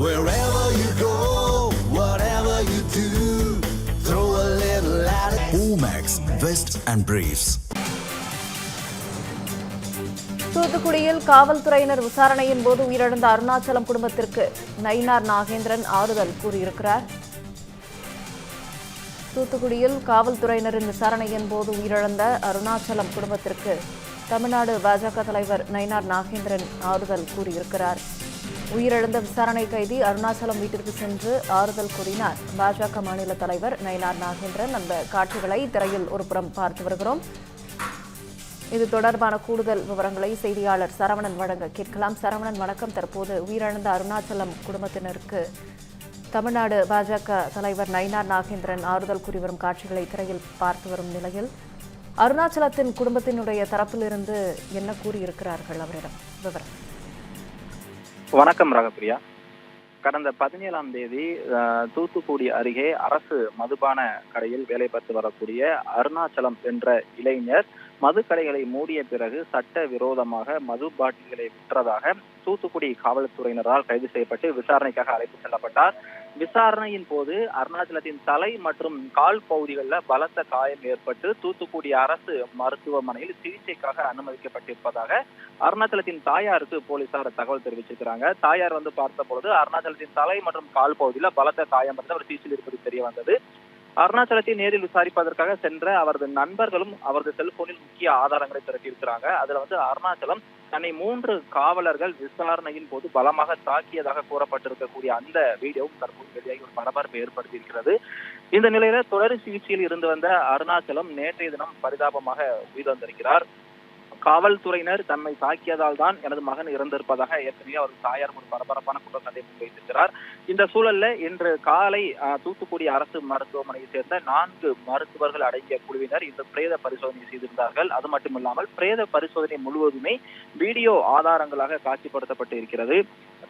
Wherever you go, whatever you do, throw a little at it. Omax, Vest and Briefs. தூத்துக்குடியில் காவல்துறையினர் விசாரணையின் போது உயிரிழந்த அருணாச்சலம் குடும்பத்திற்கு நயினார் நாகேந்திரன் ஆறுதல் கூறியிருக்கிறார். தூத்துக்குடியில் காவல்துறையினரின் விசாரணையின் போது உயிரிழந்த அருணாச்சலம் குடும்பத்திற்கு தமிழ்நாடு பாஜக தலைவர் நயினார் நாகேந்திரன் ஆறுதல் கூறியிருக்கிறார். உயிரிழந்த விசாரணை கைதி அருணாச்சலம் வீட்டிற்கு சென்று ஆறுதல் கூறினார் பாஜக மாநில தலைவர் நயினார் நாகேந்திரன். அந்த காட்சிகளை திரையில் ஒருபுறம் பார்த்து வருகிறோம். இது தொடர்பான கூடுதல் விவரங்களை செய்தியாளர் சரவணன் வழங்க கேட்கலாம். சரவணன், வணக்கம். தற்போது உயிரிழந்த அருணாச்சலம் குடும்பத்தினருக்கு தமிழ்நாடு பாஜக தலைவர் நயினார் நாகேந்திரன் ஆறுதல் கூறி வரும் காட்சிகளை திரையில் பார்த்து வரும் நிலையில் அருணாச்சலத்தின் குடும்பத்தினுடைய தரப்பிலிருந்து என்ன கூறியிருக்கிறார்கள்? அவரிடம் விவரம். வணக்கம் ராகப்பிரியா. கடந்த 17ஆம் தேதி தூத்துக்குடி அருகே அரசு மதுபான கடையில் வேலை பார்த்து வரக்கூடிய அருணாச்சலம் என்ற இளைஞர் மதுக்கடைகளை மூடிய பிறகு சட்ட விரோதமாக மது பாட்டில்களை விற்றதாக தூத்துக்குடி காவல்துறையினரால் கைது செய்யப்பட்டு விசாரணைக்காக அழைத்து செல்லப்பட்டார். விசாரணையின் போது அருணாச்சலத்தின் தலை மற்றும் கால் பகுதிகளில் பலத்த காயம் ஏற்பட்டு தூத்துக்குடி அரசு மருத்துவமனையில் சிகிச்சைக்காக அனுமதிக்கப்பட்டிருப்பதாக அருணாச்சலத்தின் தாயாருக்கு போலீசார் தகவல் தெரிவிச்சிருக்கிறாங்க. தாயார் பார்த்த பொழுது அருணாச்சலத்தின் தலை மற்றும் கால் பகுதியில் பலத்த காயம் அவர் சிகிச்சையில் இருப்பது தெரிய வந்தது. அருணாச்சலத்தை நேரில் விசாரிப்பதற்காக சென்ற அவரது நண்பர்களும் அவரது செல்போனில் முக்கிய ஆதாரங்களை திரட்டியிருக்கிறாங்க. அதுல அருணாச்சலம் தன்னை 3 காவலர்கள் விசாரணையின் போது பலமாக தாக்கியதாக கூறப்பட்டிருக்கக்கூடிய அந்த வீடியோவும் தற்போது வெளியாகி ஒரு பரபரப்பை ஏற்படுத்தியிருக்கிறது. இந்த நிலையில தொடர் சிகிச்சையில் இருந்து வந்த அருணாச்சலம் நேற்றைய தினம் பரிதாபமாக உயிரிழந்திருக்கிறார். காவல்துறையினர் தன்னை தாக்கியதால் தான் எனது மகன் இறந்திருப்பதாக ஏற்கனவே அவர் தாயார் ஒரு பரபரப்பான குற்றச்சாட்டை முன்வைத்திருக்கிறார். இந்த சூழல்ல இன்று காலை தூத்துக்குடி அரசு மருத்துவமனையை சேர்ந்த 4 மருத்துவர்கள் அடங்கிய குழுவினர் இந்த பிரேத பரிசோதனை செய்திருந்தார்கள். அது மட்டுமில்லாமல் பிரேத பரிசோதனை முழுவதுமே வீடியோ ஆதாரங்களாக காட்சிப்படுத்தப்பட்டு இருக்கிறது.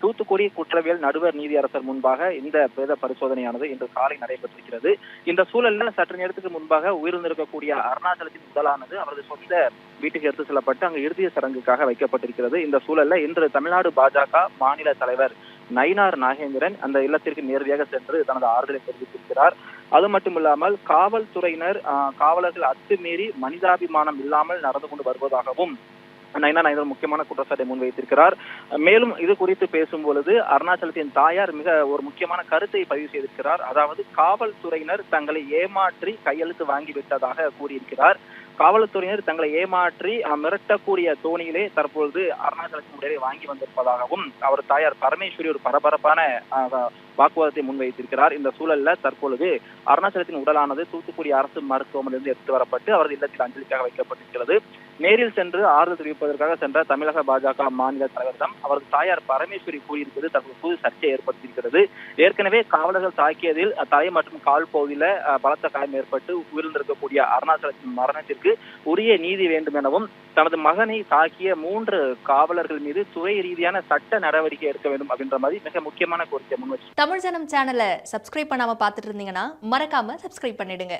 தூத்துக்குடி குற்றவியல் நடுவர் நீதியரசர் முன்பாக இந்த பிரேத பரிசோதனையானது இன்று காலை நடைபெற்றிருக்கிறது. இந்த சூழல்ல சற்று நேரத்துக்கு முன்பாக உயிரிழந்திருக்கக்கூடிய அருணாச்சலத்தின் உடலானது அவரது சொந்த வீட்டுக்கு எடுத்து செல்லப்பட்டு அங்கு இறுதி சடங்குக்காக வைக்கப்பட்டிருக்கிறது. இந்த சூழல்ல இன்று தமிழ்நாடு பாஜக மாநில தலைவர் நயினார் நாகேந்திரன் அந்த இல்லத்திற்கு நேரடியாக சென்று தனது ஆறுதலை தெரிவித்திருக்கிறார். அது மட்டுமில்லாமல் காவல்துறையினர் காவலர்கள் அத்துமீறி மனிதாபிமானம் இல்லாமல் நடந்து கொண்டு வருவதாகவும் நயினார் முக்கியமான குற்றச்சாட்டை முன்வைத்திருக்கிறார். மேலும் இது குறித்து பேசும் பொழுது அருணாச்சலத்தின் தாயார் மிக ஒரு முக்கியமான கருத்தை பதிவு செய்திருக்கிறார். அதாவது காவல்துறையினர் தங்களை ஏமாற்றி கையெழுத்து வாங்கிவிட்டதாக கூறியிருக்கிறார். காவல்துறையினர் தங்களை ஏமாற்றி மிரட்டக்கூடிய தோணியிலே தற்பொழுது அருணாச்சலத்தின் உடலை வாங்கி வந்திருப்பதாகவும் அவர் தாயார் பரமேஸ்வரி ஒரு பரபரப்பான வாக்குவாதத்தை முன்வைத்திருக்கிறார். இந்த சூழல்ல தற்பொழுது அருணாச்சலத்தின் உடலானது தூத்துக்குடி அரசு மருத்துவமனையிலிருந்து எடுத்து வரப்பட்டு அவரது இல்லத்தில் அஞ்சலிக்காக வைக்கப்பட்டிருக்கிறது. நேரில் சென்று ஆறுதல் தெரிவிப்பதற்காக சென்ற தமிழக பாஜக மாநில தலைவரிடம் அவரது தாயார் பரமேஸ்வரி கூறியிருப்பது தற்போது சர்ச்சை ஏற்படுத்தியிருக்கிறது. ஏற்கனவே காவலர்கள் தாக்கியதில் தலை மற்றும் கால் பகுதியில பலத்த காயம் ஏற்பட்டு உயிரிழந்திருக்கக்கூடிய அருணாச்சலத்தின் மரணத்திற்கு உரிய நீதி வேண்டும் எனவும் தனது மகனை தாக்கிய 3 காவலர்கள் மீது துறை ரீதியான சட்ட நடவடிக்கை எடுக்க வேண்டும் அப்படின்ற மாதிரி மிக முக்கியமான கோரிக்கை முன்வச்சு தமிழ் ஜனம் சேனலை சப்ஸ்கிரைப் பண்ணாம பார்த்துட்டு இருந்தீங்கன்னா மறக்காம சப்ஸ்கிரைப் பண்ணிடுங்க.